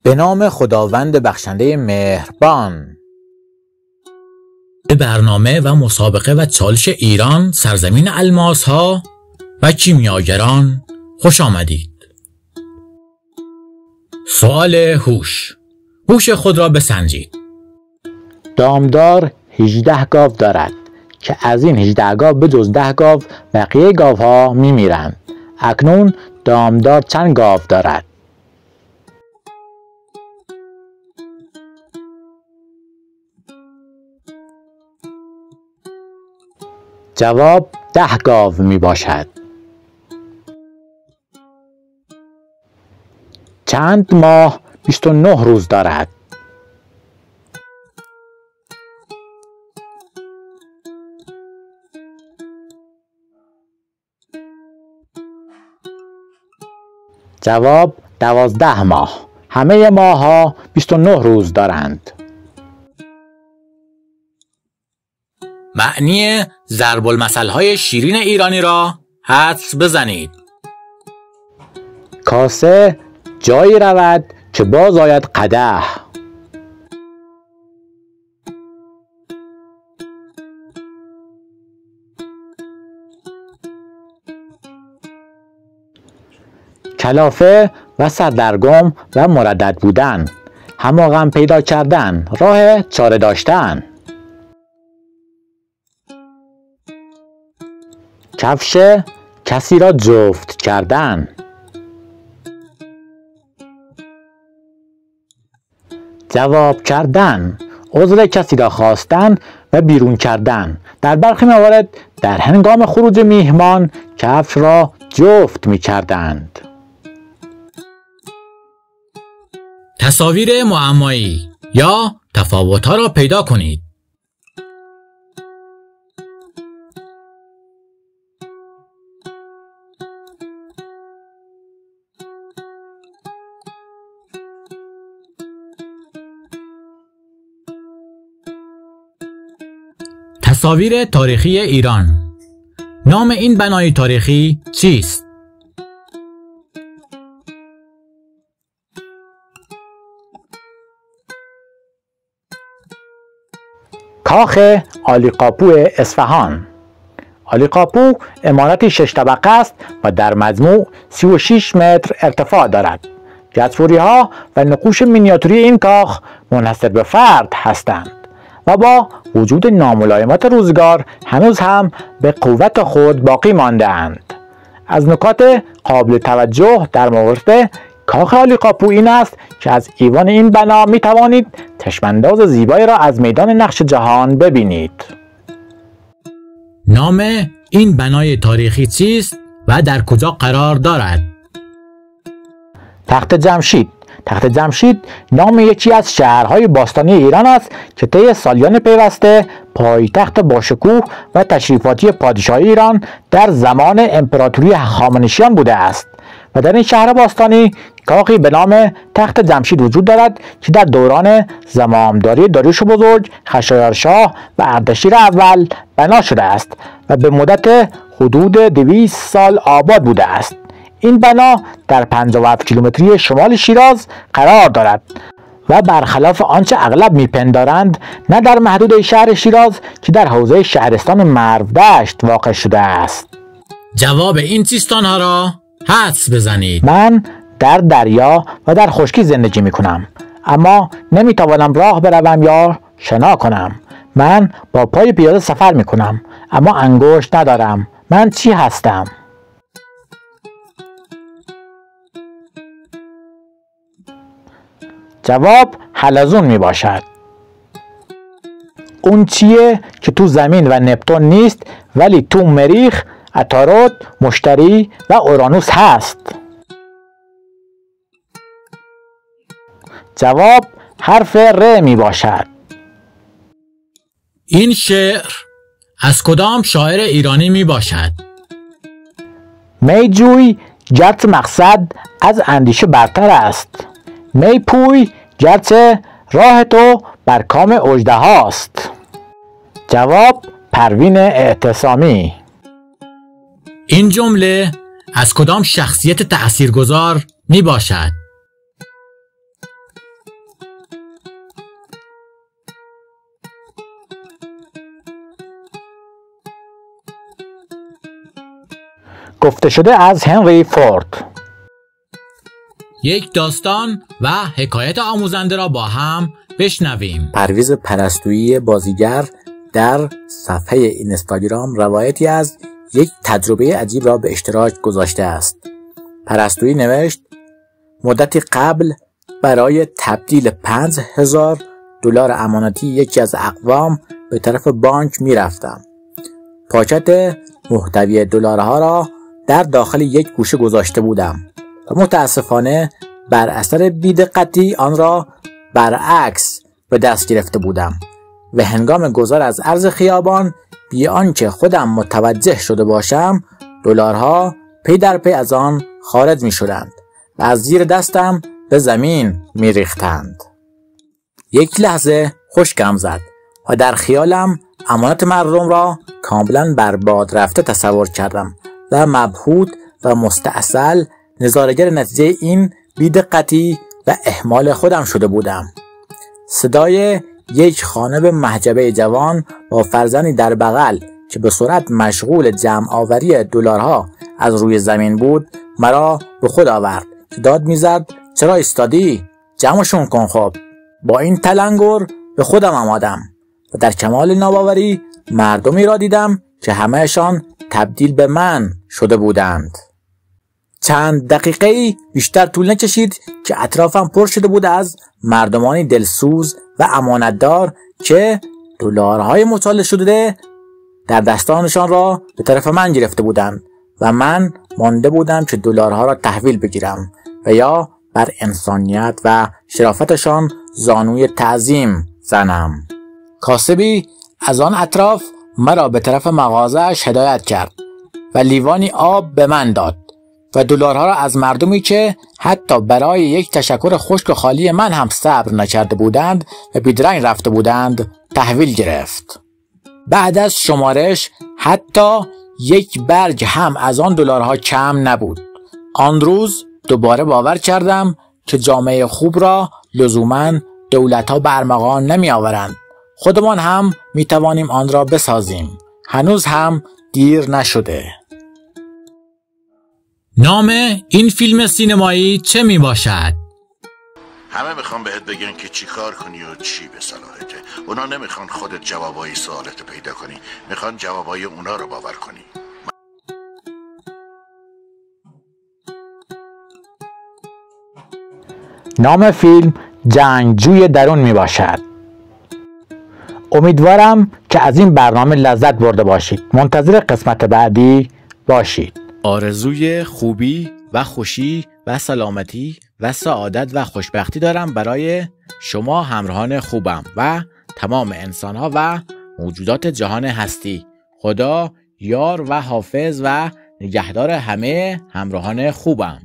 به نام خداوند بخشنده مهربان. به برنامه و مسابقه و چالش ایران سرزمین الماس ها و کیمیاگران خوش آمدید. سوال هوش. هوش خود را بسنجید. دامدار 18 گاو دارد که از این 18 گاو به جز 10 گاو بقیه گاوها میمیرند. اکنون دامدار چند گاو دارد؟ جواب 10 گاو می باشد. چند ماه 29 روز دارد؟ جواب 12 ماه. همه ماه ها 29 روز دارند. معنی ضرب المثل های شیرین ایرانی را حدس بزنید. کاسه جایی رود که باز آید قدح. کلافه و سردرگم و مردد بودن، هماغم پیدا کردن، راه چاره داشتن. کفش کسی را جفت کردن. جواب کردن، عذر کسی را خواستن و بیرون کردن. در برخی موارد در هنگام خروج میهمان کفش را جفت می کردند. تصاویر معمایی یا تفاوت‌ها را پیدا کنید. تصاویر تاریخی ایران. نام این بنای تاریخی چیست؟ کاخ عالیقاپو اصفهان. عالیقاپو عمارتی 6 طبقه است و در مجموع 36 متر ارتفاع دارد. جسوری ها و نقوش مینیاتوری این کاخ منحصر به فرد هستند و با وجود ناملایمات روزگار هنوز هم به قوت خود باقی مانده اند. از نکات قابل توجه در مورد کاخ عالیقاپو این است که از ایوان این بنا می توانید چشمانداز زیبایی را از میدان نقش جهان ببینید. نام این بنای تاریخی چیست و در کجا قرار دارد؟ تخت جمشید. تخت جمشید نام یکی از شهرهای باستانی ایران است که طی سالیان پیوسته پایتخت باشکوه و تشریفاتی پادشاهی ایران در زمان امپراتوری هخامنشیان بوده است و در این شهر باستانی کاخی به نام تخت جمشید وجود دارد که در دوران زمامداری داریوش بزرگ، خشایارشاه و اردشیر اول بنا شده است و به مدت حدود 200 سال آباد بوده است. این بنا در 57 کیلومتری شمال شیراز قرار دارد و برخلاف آنچه اغلب میپندارند نه در محدوده شهر شیراز که در حوزه شهرستان مرودشت واقع شده است. جواب این زیستان‌ها را حدس بزنید. من در دریا و در خشکی زندگی میکنم، اما نمیتوانم راه بروم یا شنا کنم. من با پای پیاده سفر میکنم، اما انگشت ندارم. من چی هستم؟ جواب حلزون می باشد. اون چیه که تو زمین و نپتون نیست ولی تو مریخ، عطارد، مشتری و اورانوس هست؟ جواب حرف ر می باشد. این شعر از کدام شاعر ایرانی می باشد؟ می جوی گرچه مقصد از اندیشه برتر است. می پوی گرچه راه تو بر کام اژدهاست. جواب پروین اعتصامی. این جمله از کدام شخصیت تأثیرگذار می باشد؟ گفته شده از هنری فورد. یک داستان و حکایت آموزنده را با هم بشنویم. پرویز پرستویی بازیگر در صفحه اینستاگرام روایتی از یک تجربه عجیب را به اشتراک گذاشته است. پرستویی نوشت: مدتی قبل برای تبدیل $5000 امانتی یکی از اقوام به طرف بانک می رفتم. پاکت محتوی دلارها را در داخل یک گوشه گذاشته بودم و متاسفانه بر اثر بی‌دقتی آن را برعکس به دست گرفته بودم و هنگام گذر از عرض خیابان بی آنکه خودم متوجه شده باشم دلارها پی در پی از آن خارج می شدند و از زیر دستم به زمین می ریختند. یک لحظه خشکم زد و در خیالم امانت مردم را کاملا برباد رفته تصور کردم و مبهوت و مستعسل نظاره‌گر نتیجه این بی‌دقتی و اهمال خودم شده بودم. صدای یک خانم محجبه جوان با فرزندی در بغل که به سرعت مشغول جمع آوری دلارها از روی زمین بود مرا به خود آورد که داد میزد: چرا ایستادی؟ جمعشون کن. خب. با این تلنگر به خودم آمدم و در کمال ناباوری مردمی را دیدم که همهشان تبدیل به من شده بودند. چند دقیقه بیشتر طول نکشید که اطرافم پر شده بود از مردمانی دلسوز و امانتدار که دلارهای مچاله شده در دستانشان را به طرف من گرفته بودند و من مانده بودم که دلارها را تحویل بگیرم و یا بر انسانیت و شرافتشان زانوی تعظیم زنم. کاسبی از آن اطراف مرا به طرف مغازه‌اش هدایت کرد و لیوانی آب به من داد و دلارها را از مردمی که حتی برای یک تشکر خشک و خالی من هم صبر نکرده بودند و بیدرنگ رفته بودند تحویل گرفت. بعد از شمارش حتی یک برگ هم از آن دلارها کم نبود. آن روز دوباره باور کردم که جامعه خوب را لزوماً دولت‌ها به ارمغان نمی آورند. خودمان هم می توانیم آن را بسازیم. هنوز هم دیر نشده. نام این فیلم سینمایی چه می باشد؟ همه میخوان بهت بگن که چی کار کنی و چی به صلاحته. اونا نمیخوان خودت جوابای سوالت پیدا کنی، میخوان جوابای اونا رو باور کنی. نام فیلم جنگجوی درون می باشد. امیدوارم که از این برنامه لذت برده باشید. منتظر قسمت بعدی باشید. آرزوی خوبی و خوشی و سلامتی و سعادت و خوشبختی دارم برای شما همراهان خوبم و تمام انسانها و موجودات جهان هستی. خدا یار و حافظ و نگهدار همه همراهان خوبم.